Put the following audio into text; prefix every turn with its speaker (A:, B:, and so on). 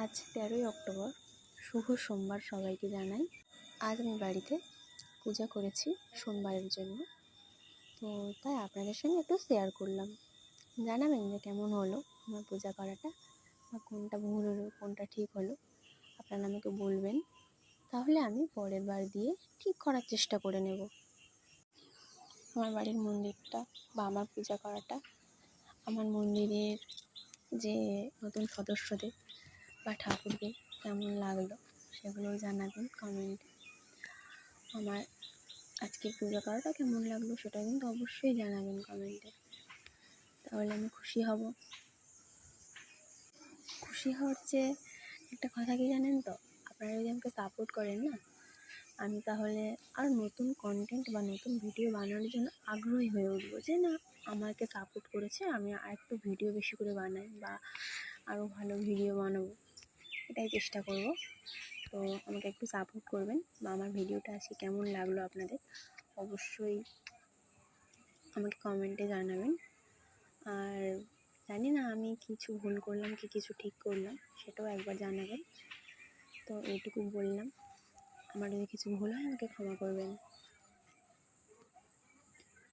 A: আজ 13ই অক্টোবর, শুভ সোমবার সবাইকে জানাই। আজ আমি বাড়িতে পূজা করেছি সোমবারের জন্য, তো তাই আপনাদের সঙ্গে একটু শেয়ার করলাম। জানাবেন যে কেমন হলো আমার পূজা করাটা, বা কোনটা ভুল হলো কোনটা ঠিক হলো আপনারা আমাকে বলবেন, তাহলে আমি পরের বার দিয়ে ঠিক করার চেষ্টা করে নেব। আমার বাড়ির মন্দিরটা বা আমার পূজা করাটা, আমার মন্দিরের যে নতুন সদস্যদের বা ঠাকুরদের কেমন লাগলো সেগুলো জানাবেন কমেন্টে। আমার আজকের পূজা করাটা কেমন লাগলো সেটা কিন্তু অবশ্যই জানাবেন কমেন্টে, তাহলে আমি খুশি হব। খুশি হওয়ার চেয়ে একটা কথা কি জানেন তো, আপনারা যদি আমাকে সাপোর্ট করেন না, আমি তাহলে আর নতুন কন্টেন্ট বা নতুন ভিডিও বানানোর জন্য আগ্রহী হয়ে উঠবো, যে না আমাকে সাপোর্ট করেছে, আমি আর একটু ভিডিও বেশি করে বানাই বা আরও ভালো ভিডিও বানাবো, এটাই চেষ্টা করব। তো আমাকে একটু সাপোর্ট করবেন, বা আমার ভিডিওটা আজকে কেমন লাগলো আপনাদের অবশ্যই আমাকে কমেন্টে জানাবেন। আর জানি না আমি কিছু ভুল করলাম কি কিছু ঠিক করলাম, সেটাও একবার জানাবেন। তো এইটুকু বললাম, আমার যদি কিছু ভুল হয় আমাকে ক্ষমা করবেন।